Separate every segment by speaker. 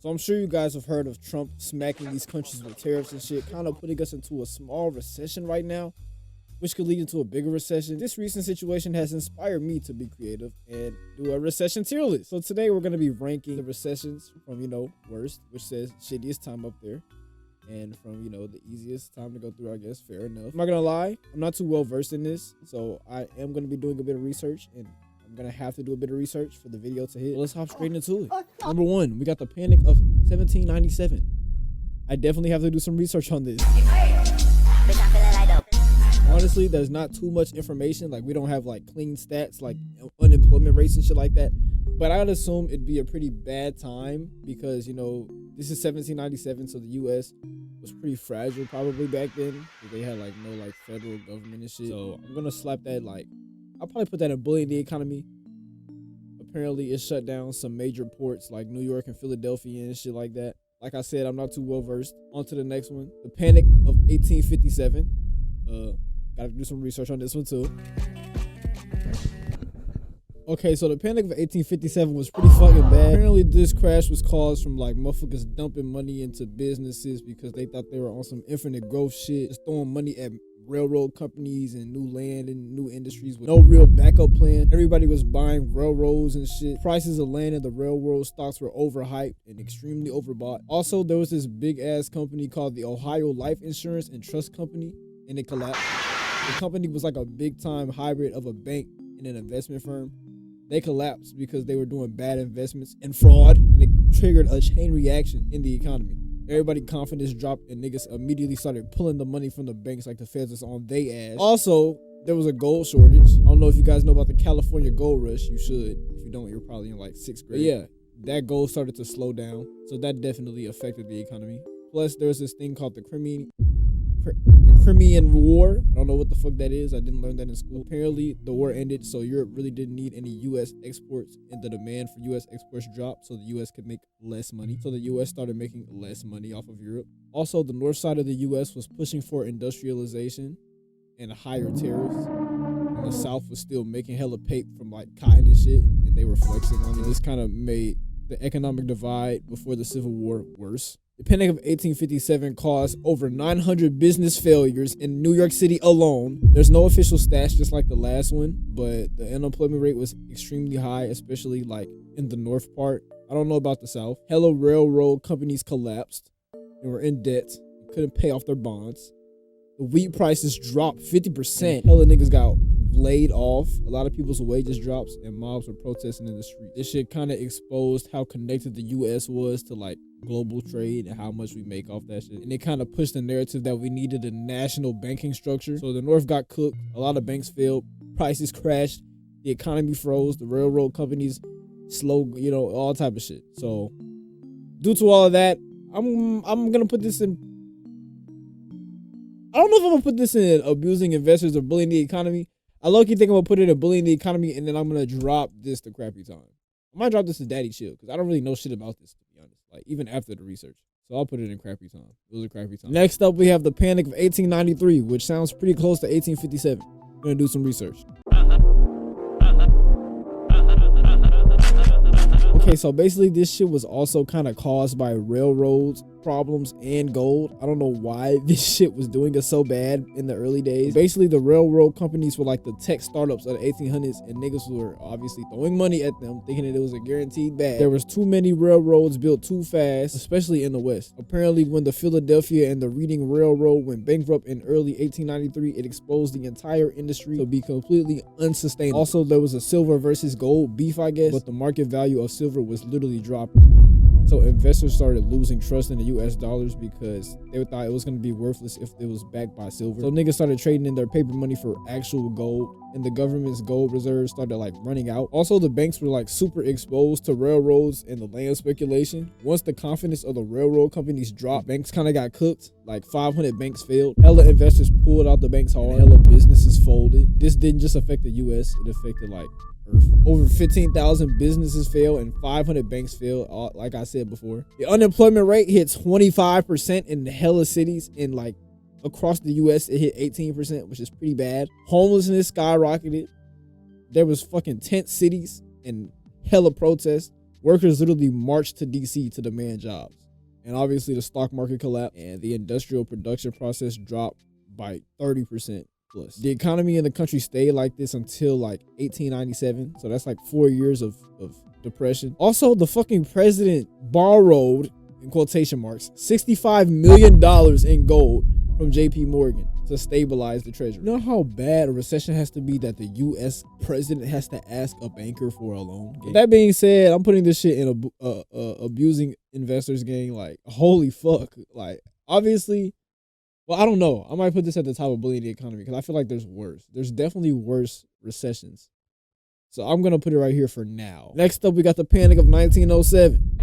Speaker 1: So I'm sure you guys have heard of Trump smacking these countries with tariffs and shit, kind of putting us into a small recession right now, which could lead into a bigger recession. This recent situation has inspired me to be creative and do a recession tier list. So today we're going to be ranking the recessions from, worst, which says shittiest time up there, and from, the easiest time to go through, I guess. Fair enough. I'm not going to lie, I'm not too well versed in this, so I am going to be doing a bit of research, and I'm going to have to do a bit of research for the video to hit. Well, let's hop straight into it. Number one, we got the Panic of 1797. I definitely have to do some research on this. Honestly, there's not too much information. Like, we don't have like clean stats, like unemployment rates and shit like that. But I'd assume it'd be a pretty bad time because, this is 1797, so the U.S. was pretty fragile probably back then. They had no federal government and shit. So I'm gonna slap that I'll probably put that in bullying the economy. Apparently, it shut down some major ports like New York and Philadelphia and shit like that. Like I said, I'm not too well versed. On to the next one. The Panic of 1857. Gotta do some research on this one too. Okay, so the Panic of 1857 was pretty fucking bad. Apparently, this crash was caused from motherfuckers dumping money into businesses because they thought they were on some infinite growth shit, just throwing money at railroad companies and new land and new industries with no real backup plan. Everybody was buying railroads and shit. Prices of land and the railroad stocks were overhyped and extremely overbought. Also, there was this big ass company called the Ohio Life Insurance and Trust Company, and it collapsed. The company was like a big time hybrid of a bank and an investment firm. They collapsed because they were doing bad investments and fraud, and it triggered a chain reaction in the economy. Everybody confidence dropped and niggas immediately started pulling the money from the banks like the feds was on they ass. Also, there was a gold shortage. I don't know if you guys know about the California gold rush. You should. If you don't, you're probably in 6th grade. But yeah, that gold started to slow down. So that definitely affected the economy. Plus, there's this thing called the Crimean War. I don't know what the fuck that is. I didn't learn that in school. Apparently, the war ended, so Europe really didn't need any U.S. exports, and the demand for U.S. exports dropped, so the U.S. could make less money. So the U.S. started making less money off of Europe. Also, the north side of the U.S. was pushing for industrialization and higher tariffs, and the South was still making hella paper from cotton and shit, and they were flexing on it. This kind of made the economic divide before the Civil War worse. The Panic of 1857 caused over 900 business failures in New York City alone. There's no official stats just like the last one, but the unemployment rate was extremely high, especially in the north part. I don't know about the south. Hella railroad companies collapsed and were in debt, couldn't pay off their bonds. The wheat prices dropped 50%. Hella niggas got laid off. A lot of people's wages dropped and mobs were protesting in the street. This shit kind of exposed how connected the U.S. was to global trade and how much we make off that shit. And it kind of pushed the narrative that we needed a national banking structure. So the North got cooked. A lot of banks failed. Prices crashed. The economy froze. The railroad companies slowed, all type of shit. So due to all of that, I'm going to put this in. I don't know if I'm going to put this in abusing investors or bullying the economy. I low-key think I'm going to put it in bullying the economy, and then I'm going to drop this to crappy time. I might drop this to daddy chill, because I don't really know shit about this, to be honest. Even after the research. So I'll put it in crappy time. It was a crappy time. Next up, we have the Panic of 1893, which sounds pretty close to 1857. I'm going to do some research. Okay, so basically this shit was also kind of caused by railroads, problems, and gold. I don't know why this shit was doing us so bad in the early days. Basically, the railroad companies were like the tech startups of the 1800s, and niggas were obviously throwing money at them, thinking that it was a guaranteed bag. There was too many railroads built too fast, especially in the West. Apparently, when the Philadelphia and the Reading Railroad went bankrupt in early 1893, it exposed the entire industry to be completely unsustainable. Also, there was a silver versus gold beef, I guess, but the market value of silver was literally dropping. So investors started losing trust in the US dollars because they thought it was going to be worthless if it was backed by silver. So niggas started trading in their paper money for actual gold, and the government's gold reserves started running out. Also, the banks were super exposed to railroads and the land speculation. Once the confidence of the railroad companies dropped, banks kind of got cooked. 500 banks failed. Hella investors pulled out the banks hard. Hella businesses folded. This didn't just affect the US, it affected Earth. Over 15,000 businesses failed and 500 banks failed, like I said before. The unemployment rate hit 25% in hella cities, and across the US it hit 18%, which is pretty bad. Homelessness skyrocketed. There was fucking tent cities and hella protests. Workers literally marched to DC to demand jobs. And obviously the stock market collapsed and the industrial production process dropped by 30% plus. The economy in the country stayed like this until like 1897. So that's like 4 years of depression. Also, the fucking president borrowed, in quotation marks, $65 million in gold from JP Morgan to stabilize the treasury. You know how bad a recession has to be that the US president has to ask a banker for a loan? With that being said, I'm putting this shit in a abusing investors gang. Like, holy fuck. Like, obviously, well, I don't know. I might put this at the top of bullying the economy because I feel like there's worse. There's definitely worse recessions. So I'm going to put it right here for now. Next up, we got the Panic of 1907.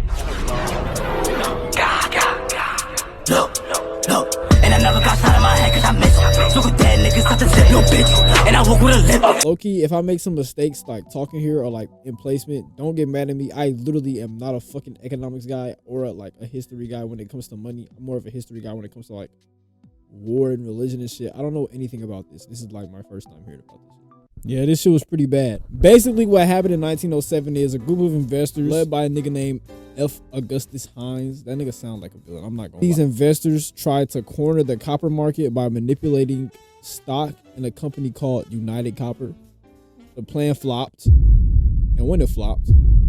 Speaker 2: No. And I never got shot in my head cause I miss. So with dead niggas out the zip, no bitch. And I walk with a lip.
Speaker 1: Low-key, if I make some mistakes like talking here or like in placement, don't get mad at me. I literally am not a fucking economics guy or a history guy when it comes to money. I'm more of a history guy when it comes to like war and religion and shit. I don't know anything about this. This is like my first time hearing about this. Yeah, this shit was pretty bad. Basically, what happened in 1907 is a group of investors led by a nigga named F. Augustus Hines. That nigga sound like a villain. I'm not gonna lie. These investors tried to corner the copper market by manipulating stock in a company called United Copper. The plan flopped, and when it flopped,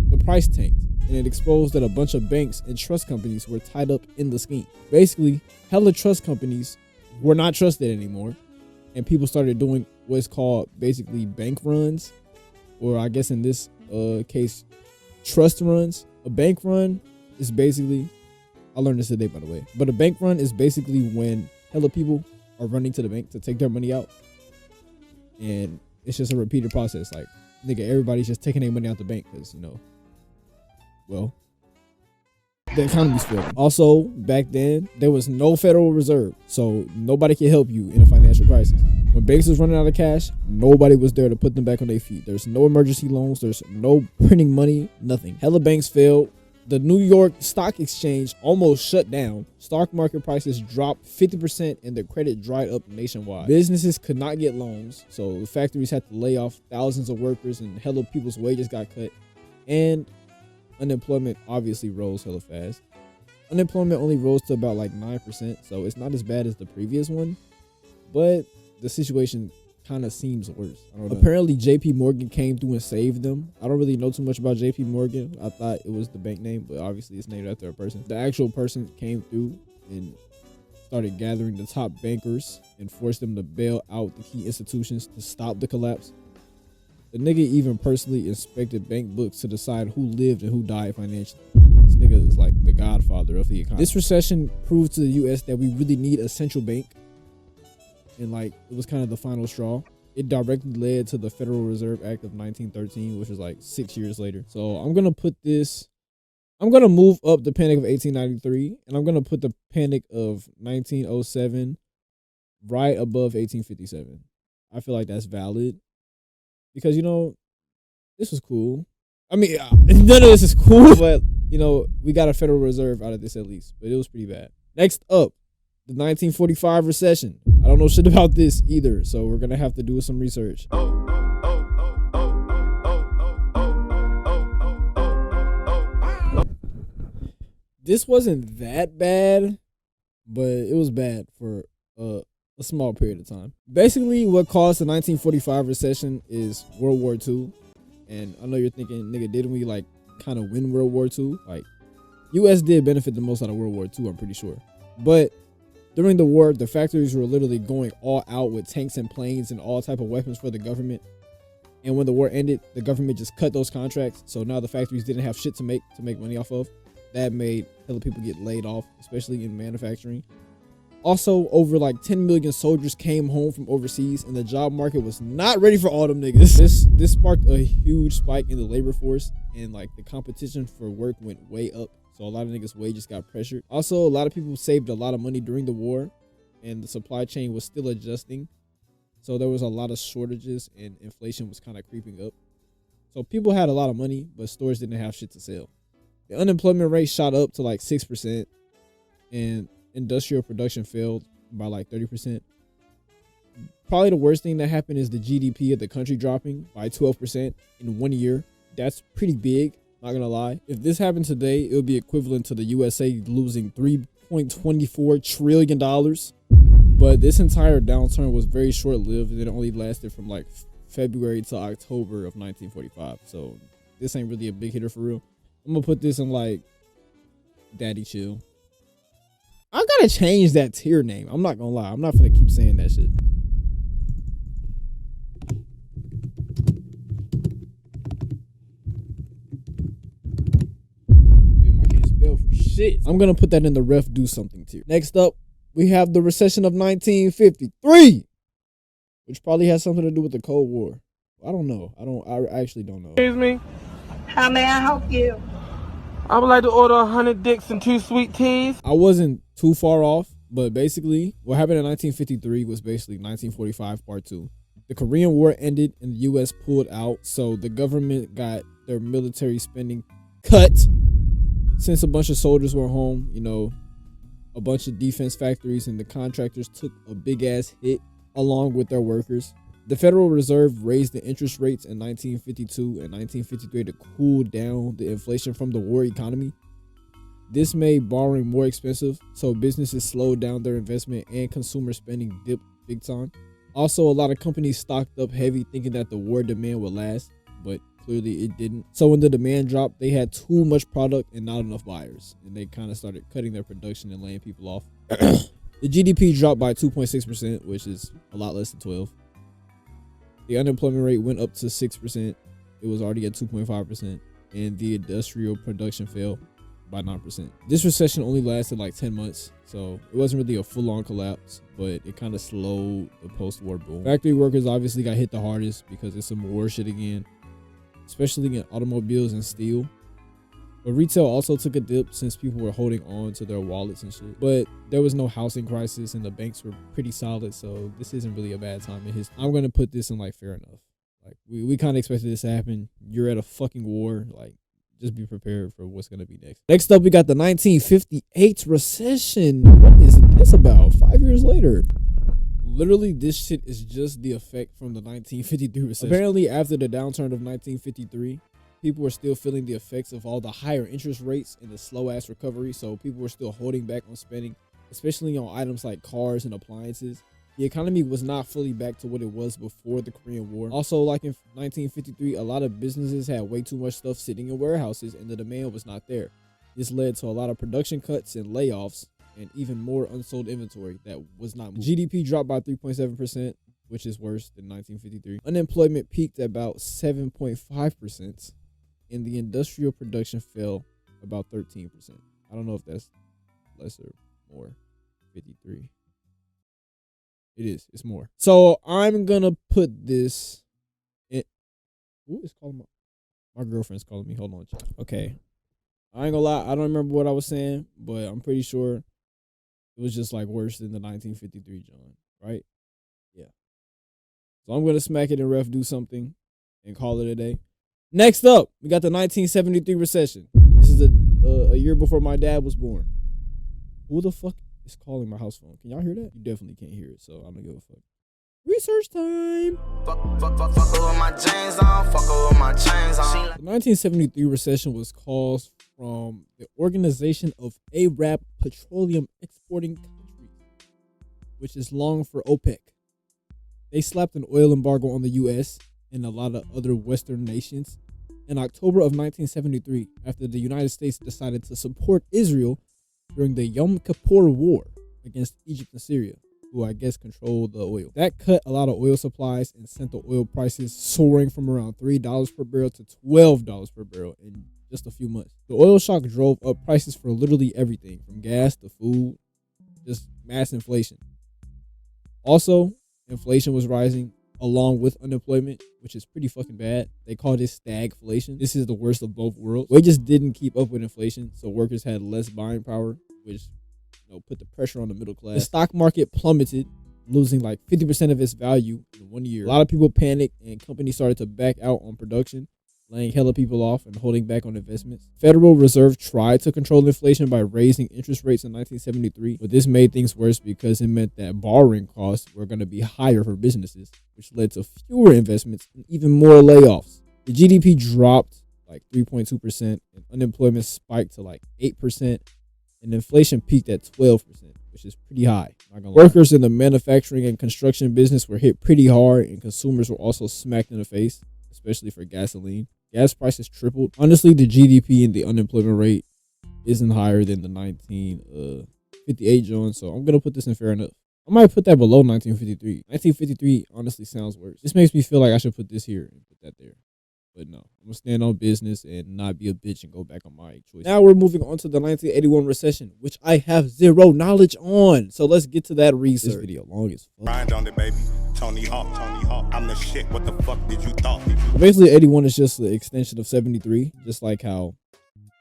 Speaker 1: the price tanked, and it exposed that a bunch of banks and trust companies were tied up in the scheme. Basically, hella trust companies were not trusted anymore, and people started doing what's called basically bank runs, or I guess in this case, trust runs. A bank run is basically, I learned this today by the way, but a bank run is basically when hella people are running to the bank to take their money out, and it's just a repeated process. Like, nigga, everybody's just taking their money out the bank because, you know, well, the economy's failing. Also, back then, there was no Federal Reserve, so nobody could help you in a financial crisis. When banks was running out of cash, nobody was there to put them back on their feet. There's no emergency loans. There's no printing money, nothing. Hella banks failed. The New York Stock Exchange almost shut down. Stock market prices dropped 50% and the credit dried up nationwide. Businesses could not get loans, so the factories had to lay off thousands of workers and hella people's wages got cut. And unemployment obviously rose hella fast. Unemployment only rose to about like 9%, so it's not as bad as the previous one, but the situation kind of seems worse. I don't know. Apparently JP Morgan came through and saved them. I don't really know too much about JP Morgan. I thought it was the bank name, but obviously it's named after a person. The actual person came through and started gathering the top bankers and forced them to bail out the key institutions to stop the collapse. The nigga even personally inspected bank books to decide who lived and who died financially. This nigga is like the godfather of the economy. This recession proved to the US that we really need a central bank. And like, it was kind of the final straw. It directly led to the Federal Reserve Act of 1913, which was like 6 years later. So I'm going to move up the Panic of 1893, and I'm going to put the Panic of 1907 right above 1857. I feel like that's valid because, you know, this was cool. I mean, none of this is cool, but, you know, we got a Federal Reserve out of this at least, but it was pretty bad. Next up, the 1945 recession. I don't know shit about this either, so we're gonna have to do some research. This wasn't that bad, but it was bad for a small period of time. Basically, what caused the 1945 recession is World War II. And I know you're thinking, nigga, didn't we like kind of win World War II? Like, US did benefit the most out of World War II, I'm pretty sure. But during the war, the factories were literally going all out with tanks and planes and all type of weapons for the government. And when the war ended, the government just cut those contracts. So now the factories didn't have shit to make money off of. That made hella people get laid off, especially in manufacturing. Also, over like 10 million soldiers came home from overseas, and the job market was not ready for all them niggas. This sparked a huge spike in the labor force, and like the competition for work went way up. So a lot of niggas' wages got pressured. Also, a lot of people saved a lot of money during the war, and the supply chain was still adjusting. So there was a lot of shortages, and inflation was kind of creeping up. So people had a lot of money, but stores didn't have shit to sell. The unemployment rate shot up to like 6%, and industrial production fell by like 30%. Probably the worst thing that happened is the GDP of the country dropping by 12% in 1 year. That's pretty big. Not gonna lie. If this happened today, it would be equivalent to the USA losing $3.24 trillion. But this entire downturn was very short-lived, and it only lasted from like February to October of 1945. So this ain't really a big hitter for real. I'm gonna put this in like Daddy Chill. I gotta change that tier name. I'm not gonna lie. I'm not gonna keep saying that shit. Damn, I can't spell for shit. I'm gonna put that in the ref do something tier. Next up, we have the recession of 1953, which probably has something to do with the Cold War. I don't know. I actually don't know.
Speaker 3: Excuse me.
Speaker 4: How may I help you?
Speaker 3: I would like to order 100 dicks and 2 sweet teas.
Speaker 1: I wasn't too far off, but basically what happened in 1953 was basically 1945 part 2. The Korean War ended and the US pulled out, so the government got their military spending cut. Since a bunch of soldiers were home, you know, a bunch of defense factories and the contractors took a big ass hit along with their workers. The Federal Reserve raised the interest rates in 1952 and 1953 to cool down the inflation from the war economy. This made borrowing more expensive, so businesses slowed down their investment and consumer spending dipped big time. Also, a lot of companies stocked up heavy thinking that the war demand would last, but clearly it didn't. So when the demand dropped, they had too much product and not enough buyers, and they kind of started cutting their production and laying people off. The GDP dropped by 2.6%, which is a lot less than 12. The unemployment rate went up to 6%. It was already at 2.5%, and the industrial production fell by 9%. This recession only lasted like 10 months, so it wasn't really a full-on collapse, but it kind of slowed the post-war boom. Factory workers obviously got hit the hardest because it's some war shit again, especially in automobiles and steel. But retail also took a dip since people were holding on to their wallets and shit. But there was no housing crisis and the banks were pretty solid, so this isn't really a bad time in history. I'm gonna put this in like fair enough. Like we kind of expected this to happen. You're at a fucking war. Like just be prepared for what's gonna be next. Next up, we got the 1958 recession. What is this about? 5 years later. Literally, this shit is just the effect from the 1953 recession. Apparently, after the downturn of 1953, people were still feeling the effects of all the higher interest rates and the slow-ass recovery, so people were still holding back on spending, especially on items like cars and appliances. The economy was not fully back to what it was before the Korean War. Also, like in 1953, a lot of businesses had way too much stuff sitting in warehouses and the demand was not there. This led to a lot of production cuts and layoffs, and even more unsold inventory that was not moved. GDP dropped by 3.7%, which is worse than 1953. Unemployment peaked at about 7.5%, and the industrial production fell about 13%. I don't know if that's less or more. 53. It is. It's more. So I'm gonna put this in. Who is calling my girlfriend's calling me? Hold on, chat. Okay. I ain't gonna lie. I don't remember what I was saying, but I'm pretty sure it was just like worse than the 1953 John, right? Yeah. So I'm gonna smack it and ref do something and call it a day. Next up, we got the 1973 recession. This is a year before my dad was born. Who the fuck is calling my house phone? Can y'all hear that? You definitely can't hear it, so I don't give a fuck. Research time. The 1973 recession was caused from the Organization of Arab Petroleum Exporting Countries, which is long for OPEC. They slapped an oil embargo on the U.S. and a lot of other Western nations in October of 1973 after the United States decided to support Israel during the Yom Kippur War against Egypt and Syria, who I guess controlled the oil. That cut a lot of oil supplies and sent the oil prices soaring from around $3 per barrel to $12 per barrel in just a few months. The oil shock drove up prices for literally everything from gas to food, just mass inflation. Also, inflation was rising along with unemployment, which is pretty fucking bad. They call this stagflation. This is the worst of both worlds. Wages didn't keep up with inflation, so workers had less buying power, which put the pressure on the middle class. The stock market plummeted, losing like 50% of its value in 1 year. A lot of people panicked and companies started to back out on production, laying hella people off and holding back on investments. Federal Reserve tried to control inflation by raising interest rates in 1973, but this made things worse because it meant that borrowing costs were going to be higher for businesses, which led to fewer investments and even more layoffs. The GDP dropped like 3.2%, and unemployment spiked to like 8%, and inflation peaked at 12%, which is pretty high. Not gonna lie. Workers in the manufacturing and construction business were hit pretty hard, and consumers were also smacked in the face, especially for gasoline. Gas prices tripled. Honestly, the GDP and the unemployment rate isn't higher than the 1958 John, so I'm gonna put this in fair enough. I might put that below 1953. 1953 honestly sounds worse. This makes me feel like I should put this here and put that there. But no, I'm gonna stand on business and not be a bitch and go back on my choice. Now we're moving on to the 1981 recession, which I have zero knowledge on. So let's get to that research. This video long as fuck.
Speaker 5: Grind on it, baby. Tony Hawk. I'm the shit. What the fuck did you thought?
Speaker 1: So basically, 81 is just the extension of 73, just like how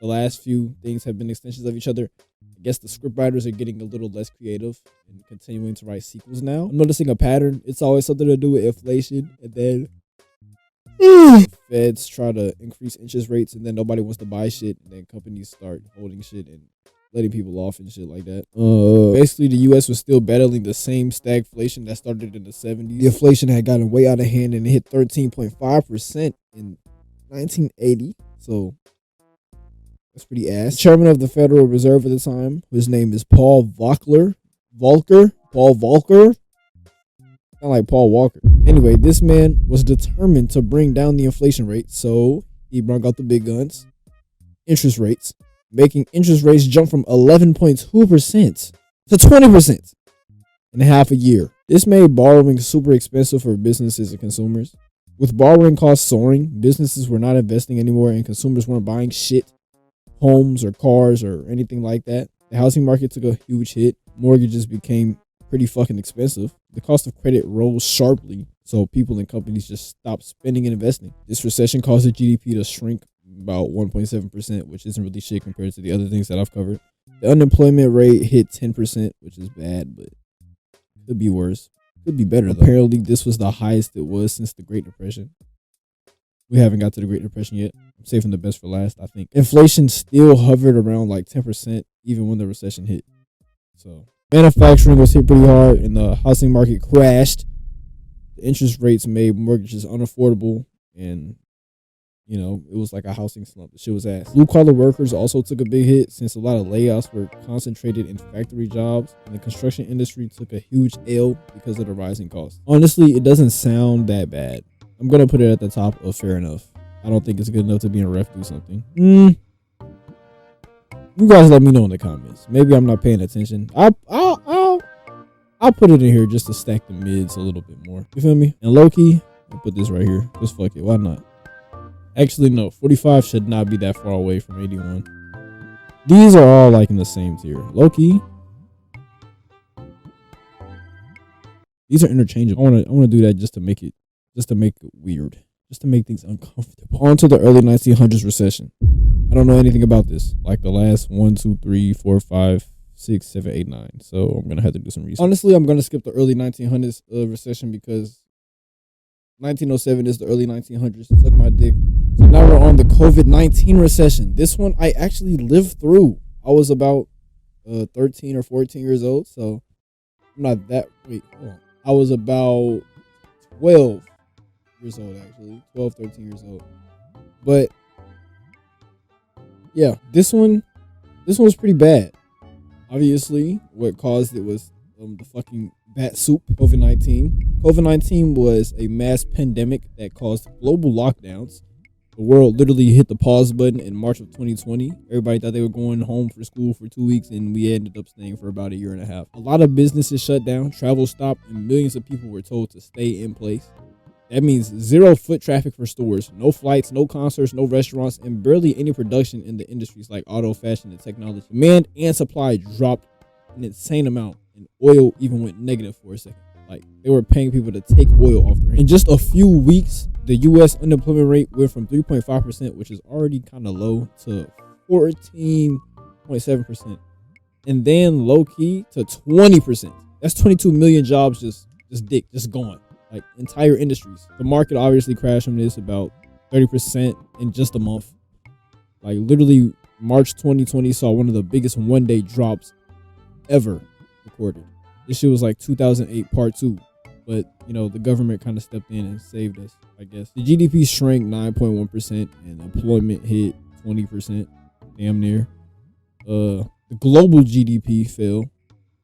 Speaker 1: the last few things have been extensions of each other. I guess the scriptwriters are getting a little less creative and continuing to write sequels now. I'm noticing a pattern. It's always something to do with inflation, and then feds try to increase interest rates, and then nobody wants to buy shit, and then companies start holding shit and letting people off and shit like that. Basically, the U.S. was still battling the same stagflation that started in the 70s. The inflation had gotten way out of hand and it hit 13.5% in 1980. So that's pretty ass. The chairman of the Federal Reserve at the time, his name is Paul Volcker. Kind of like Paul Walker. Anyway, this man was determined to bring down the inflation rate, so he brought out the big guns, interest rates, making interest rates jump from 11.2% to 20% in half a year. This made borrowing super expensive for businesses and consumers. With borrowing costs soaring, businesses were not investing anymore and consumers weren't buying shit, homes or cars or anything like that. The housing market took a huge hit. Mortgages became pretty fucking expensive. The cost of credit rose sharply, so people and companies just stopped spending and investing. This recession caused the GDP to shrink about 1.7%, which isn't really shit compared to the other things that I've covered. The unemployment rate hit 10%, which is bad, but could be worse. Could be better, though. Apparently, this was the highest it was since the Great Depression. We haven't got to the Great Depression yet. I'm saving the best for last, I think. Inflation still hovered around like 10% even when the recession hit. So manufacturing was hit pretty hard and the housing market crashed. The interest rates made mortgages unaffordable, and you know, it was like a housing slump. The shit was ass. Blue collar workers also took a big hit since a lot of layoffs were concentrated in factory jobs, and the construction industry took a huge L because of the rising costs. Honestly, it doesn't sound that bad. I'm gonna put it at the top of fair enough. I don't think it's good enough to be in ref do something. You guys let me know in the comments. Maybe I'm not paying attention. I'll put it in here just to stack the mids a little bit more. You feel me? And low-key, I'll put this right here. Just fuck it. Why not? Actually, no. 45 should not be that far away from 81. These are all like in the same tier. Low-key. These are interchangeable. I wanna do that just to make it weird. Just to make things uncomfortable. On to the early 1900s recession. I don't know anything about this. Like the last 1, 2, 3, 4, 5, 6, 7, 8, 9. So I'm gonna have to do some research. Honestly, I'm gonna skip the early 1900s recession because 1907 is the early 1900s. Suck my dick. So now we're on the COVID-19 recession. This one I actually lived through. I was about 13 or 14 years old. So I'm not that. Wait, hold on. I was about 12 years old actually. 12, 13 years old. But yeah, this one was pretty bad. Obviously, what caused it was the fucking bat soup, COVID-19. COVID-19 was a mass pandemic that caused global lockdowns. The world literally hit the pause button in March of 2020. Everybody thought they were going home for school for 2 weeks, and we ended up staying for about a year and a half. A lot of businesses shut down, travel stopped, and millions of people were told to stay in place. That means zero foot traffic for stores, no flights, no concerts, no restaurants, and barely any production in the industries like auto, fashion, and technology. Demand and supply dropped an insane amount, and oil even went negative for a second. Like, they were paying people to take oil off their hands. In just a few weeks, the U.S. unemployment rate went from 3.5%, which is already kind of low, to 14.7%. And then low-key to 20%. That's 22 million jobs just gone. Like, entire industries. The market obviously crashed from this about 30% in just a month. Like, literally, March 2020 saw one of the biggest one-day drops ever recorded. This shit was like 2008 part 2. But the government kind of stepped in and saved us, I guess. The GDP shrank 9.1% and employment hit 20%, damn near. The global GDP fell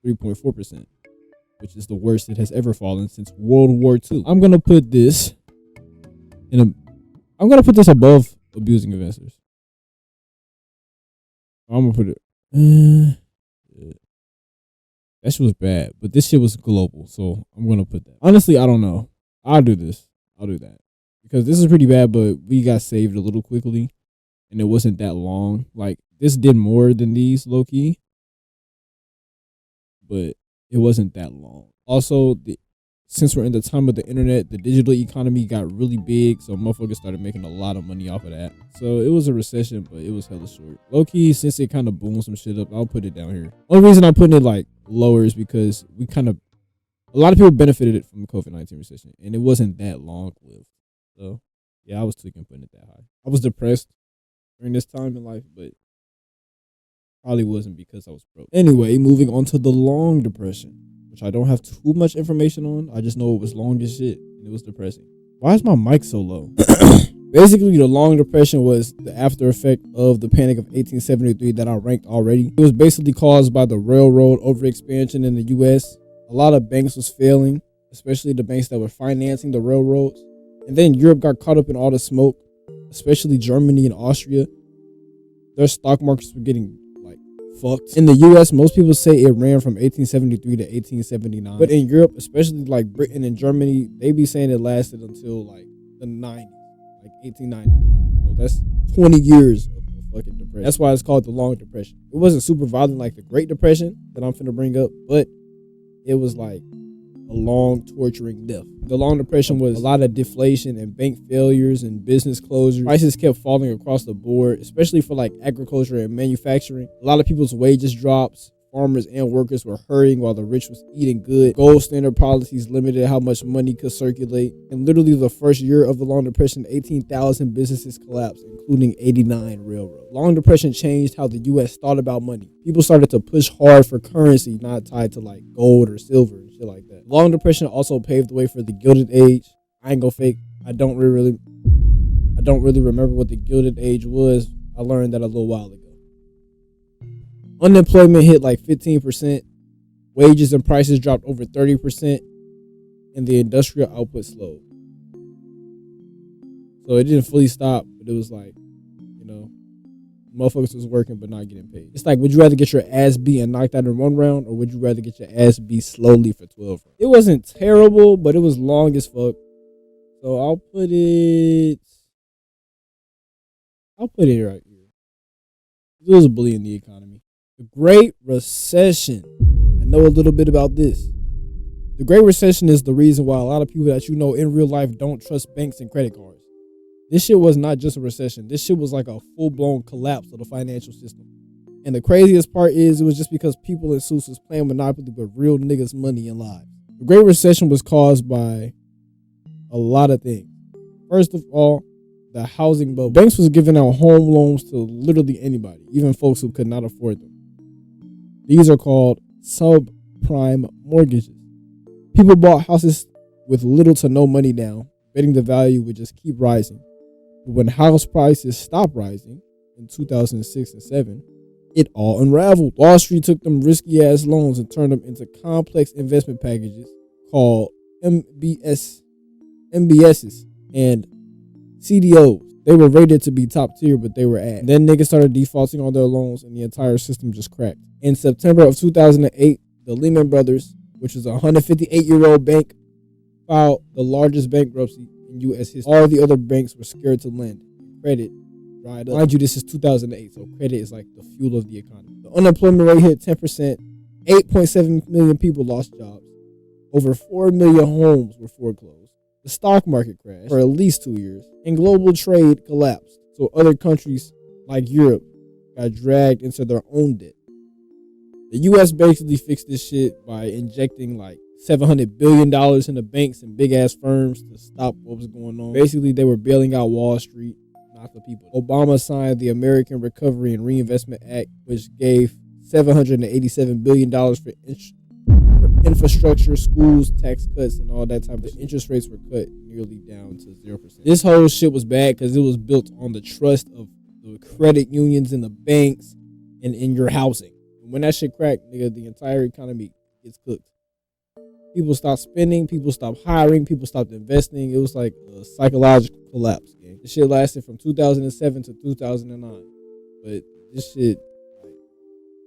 Speaker 1: 3.4%, which is the worst it has ever fallen since World War II. I'm gonna put this above abusing investors. I'm gonna put it. That shit was bad, but this shit was global, so I'm gonna put that. Honestly, I don't know. I'll do this. I'll do that because this is pretty bad, but we got saved a little quickly, and it wasn't that long. Like this did more than these, low key, but it wasn't that long. Also, since we're in the time of the internet, the digital economy got really big, so motherfuckers started making a lot of money off of that. So it was a recession, but it was hella short. Low key, since it kind of boomed some shit up, I'll put it down here. Only reason I'm putting it like lower is because a lot of people benefited from the COVID-19 recession, and it wasn't that long lived. So yeah, I was tweaking putting it that high. I was depressed during this time in life, but probably wasn't because I was broke. Anyway, moving on to the Long Depression, which I don't have too much information on. I just know it was long as shit and it was depressing. Why is my mic so low? Basically, the Long Depression was the after effect of the Panic of 1873 that I ranked already. It was basically caused by the railroad overexpansion in the U.S. A lot of banks was failing, especially the banks that were financing the railroads. And then Europe got caught up in all the smoke, especially Germany and Austria. Their stock markets were getting fucked. In the US, most people say it ran from 1873 to 1879. But in Europe, especially like Britain and Germany, they be saying it lasted until like the 90s, like 1890. So that's 20 years of fucking depression. That's why it's called the Long Depression. It wasn't super violent like the Great Depression that I'm finna bring up, but it was like a long, torturing death. The Long Depression was a lot of deflation and bank failures and business closures. Prices kept falling across the board, especially for like agriculture and manufacturing. A lot of people's wages dropped. Farmers and workers were hurting while the rich was eating good. Gold standard policies limited how much money could circulate. In literally the first year of the Long Depression, 18,000 businesses collapsed, including 89 railroads. Long Depression changed how the U.S. thought about money. People started to push hard for currency not tied to like gold or silver and shit like that. Long Depression also paved the way for the Gilded Age. I ain't gonna fake. I don't really remember what the Gilded Age was. I learned that a little while ago. Unemployment hit like 15%. Wages and prices dropped over 30%. And the industrial output slowed. So it didn't fully stop, but it was like, motherfuckers was working but not getting paid. It's like, would you rather get your ass beat and knocked out in one round, or would you rather get your ass beat slowly for 12 rounds? It wasn't terrible, but it was long as fuck. So I'll put it right here. It was a bully in the economy. The Great Recession. I know a little bit about this. The Great Recession is the reason why a lot of people that you know in real life don't trust banks and credit cards. This shit was not just a recession. This shit was like a full-blown collapse of the financial system. And the craziest part is it was just because people in suits was playing Monopoly with real niggas' money and lives. The Great Recession was caused by a lot of things. First of all, the housing bubble. Banks was giving out home loans to literally anybody, even folks who could not afford them. These are called subprime mortgages. People bought houses with little to no money down, betting the value would just keep rising. But when house prices stopped rising in 2006 and 7, it all unraveled. Wall Street took them risky ass loans and turned them into complex investment packages called MBSs and CDOs. They were rated to be top tier, but they were ass. Then niggas started defaulting on their loans and the entire system just cracked. In September of 2008, the Lehman Brothers, which was a 158-year-old bank, filed the largest bankruptcy in U.S. history. All the other banks were scared to lend. Credit dried up. Mind you, this is 2008, so credit is like the fuel of the economy. The unemployment rate hit 10%. 8.7 million people lost jobs. Over 4 million homes were foreclosed. The stock market crashed for at least 2 years. And global trade collapsed. So other countries like Europe got dragged into their own debt. The U.S. basically fixed this shit by injecting like $700 billion into banks and big ass firms to stop what was going on. Basically, they were bailing out Wall Street, not the people. Obama signed the American Recovery and Reinvestment Act, which gave $787 billion for infrastructure, schools, tax cuts, and all that type of shit. Interest rates were cut nearly down to 0%. This whole shit was bad because it was built on the trust of the credit unions and the banks and in your housing. When that shit cracked, nigga, the entire economy gets cooked. People stopped spending, people stopped hiring, people stopped investing. It was like a psychological collapse, gang. This shit lasted from 2007 to 2009. But this shit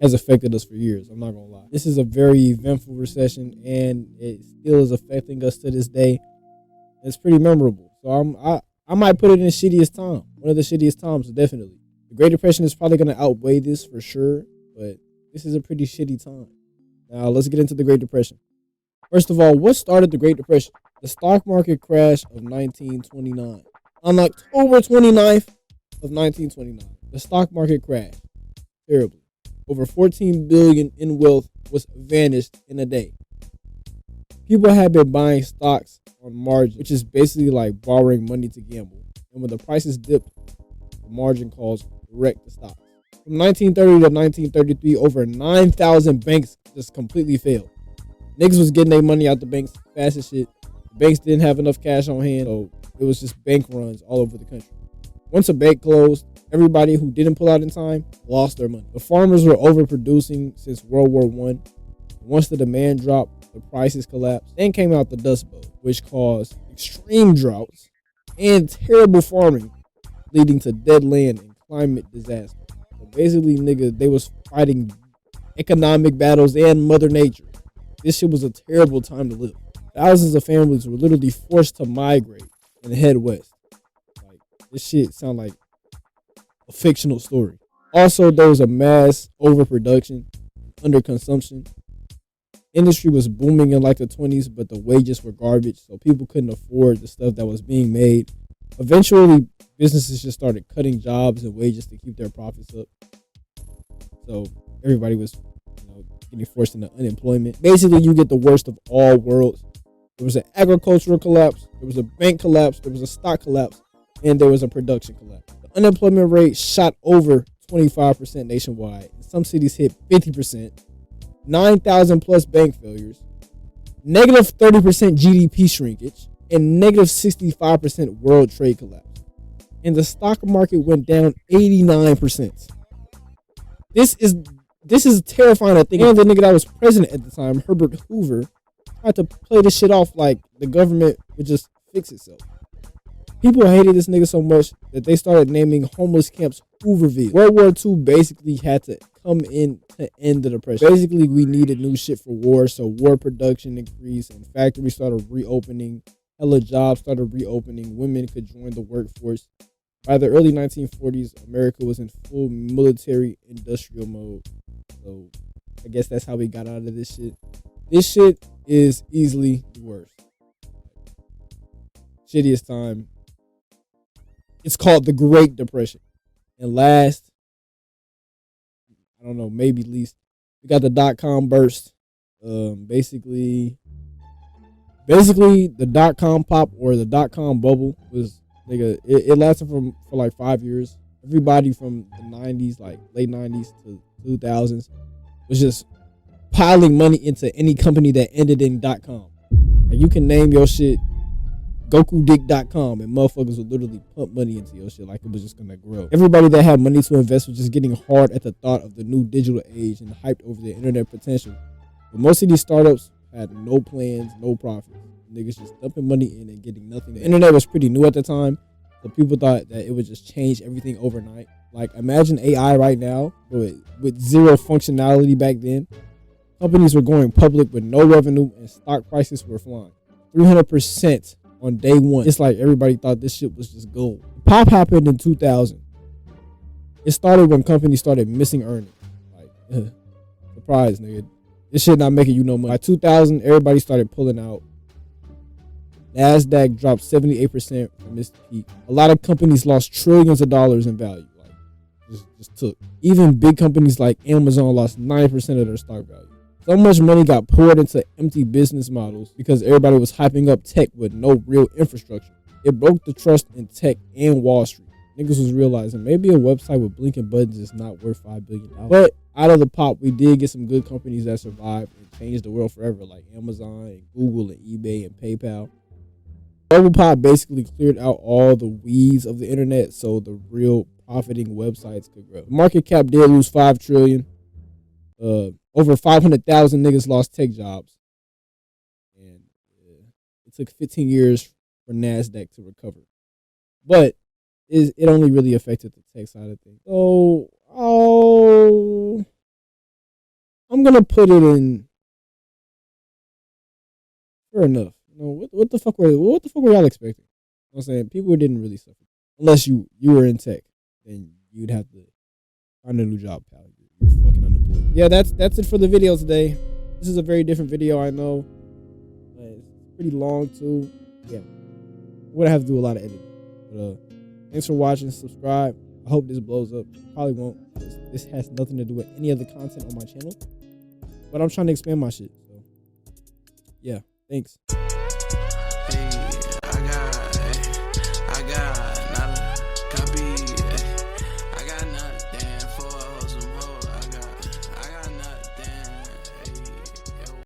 Speaker 1: has affected us for years. I'm not gonna lie. This is a very eventful recession, and it still is affecting us to this day. It's pretty memorable. So I might put it in the shittiest time. One of the shittiest times, definitely. The Great Depression is probably gonna outweigh this for sure, but this is a pretty shitty time. Now let's get into the Great Depression. First of all, what started the Great Depression? The stock market crash of 1929. On October 29th of 1929, the stock market crashed terribly. Over $14 billion in wealth was vanished in a day. People had been buying stocks on margin, which is basically like borrowing money to gamble. And when the prices dipped, the margin calls wrecked the stocks. From 1930 to 1933, over 9,000 banks just completely failed. Niggas was getting their money out the banks fast as shit. The banks didn't have enough cash on hand, so it was just bank runs all over the country. Once a bank closed, everybody who didn't pull out in time lost their money. The farmers were overproducing since World War I. Once the demand dropped, the prices collapsed. Then came out the Dust Bowl, which caused extreme droughts and terrible farming, leading to dead land and climate disaster. So basically, nigga, they was fighting economic battles and Mother Nature. This shit was a terrible time to live. Thousands of families were literally forced to migrate and head west. Like, this shit sound like a fictional story. Also, there was a mass overproduction, underconsumption. Industry was booming in like the 20s, but the wages were garbage, so people couldn't afford the stuff that was being made. Eventually, businesses just started cutting jobs and wages to keep their profits up. So everybody was, getting forced into unemployment. Basically, you get the worst of all worlds. There was an agricultural collapse, there was a bank collapse, there was a stock collapse, and there was a production collapse. The unemployment rate shot over 25% nationwide. Some cities hit 50%. 9,000 plus bank failures. Negative 30% GDP shrinkage. And negative 65% world trade collapse. And the stock market went down 89%. This is terrifying, I think. And the nigga that was president at the time, Herbert Hoover, tried to play this shit off like the government would just fix itself. People hated this nigga so much that they started naming homeless camps Hooverville. World War II basically had to come in to end the depression. Basically, we needed new shit for war, so war production increased and factories started reopening. Hella jobs started reopening. Women could join the workforce. By the early 1940s, America was in full military industrial mode. So I guess that's how we got out of this shit. This shit is easily the worst. Shittiest time. It's called the Great Depression. And last, I don't know, maybe least, we got the dot-com burst. Basically the dot-com pop or the dot-com bubble was, nigga, it lasted for like 5 years. Everybody from the 90s, like late 90s to 2000s, was just piling money into any company that ended in .com. Like, you can name your shit GokuDick.com and motherfuckers would literally pump money into your shit like it was just gonna grow. Everybody that had money to invest was just getting hard at the thought of the new digital age and hyped over the internet potential. But most of these startups had no plans, no profits. Niggas just dumping money in and getting nothing. The internet was pretty new at the time, so people thought that it would just change everything overnight. Like, imagine AI right now, but with zero functionality back then. Companies were going public with no revenue and stock prices were flying 300% on day one. It's like everybody thought this shit was just gold. Pop happened in 2000. It started when companies started missing earnings. Like, surprise, nigga. This shit not making you no money. By 2000, everybody started pulling out. NASDAQ dropped 78% from its peak. A lot of companies lost trillions of dollars in value. Like, just took. Even big companies like Amazon lost 9% of their stock value. So much money got poured into empty business models because everybody was hyping up tech with no real infrastructure. It broke the trust in tech and Wall Street. Niggas was realizing maybe a website with blinking buttons is not worth $5 billion. But out of the pop, we did get some good companies that survived and changed the world forever, like Amazon and Google and eBay and PayPal. Bubble pop basically cleared out all the weeds of the internet, so the real profiting websites could grow. The market cap did lose $5 trillion. Over 500,000 niggas lost tech jobs, and it took 15 years for Nasdaq to recover. But it only really affected the tech side of things. So, I'm gonna put it in. Fair enough. You know, what the fuck were y'all expecting? You know what I'm saying, people didn't really suffer unless you were in tech, then you'd have to find a new job, pal. You're fucking unemployed. Yeah, that's it for the video today. This is a very different video, I know. It's pretty long too. Yeah, we're gonna have to do a lot of editing. But thanks for watching. Subscribe. I hope this blows up. Probably won't. This has nothing to do with any of the content on my channel. But I'm trying to expand my shit. So yeah, thanks.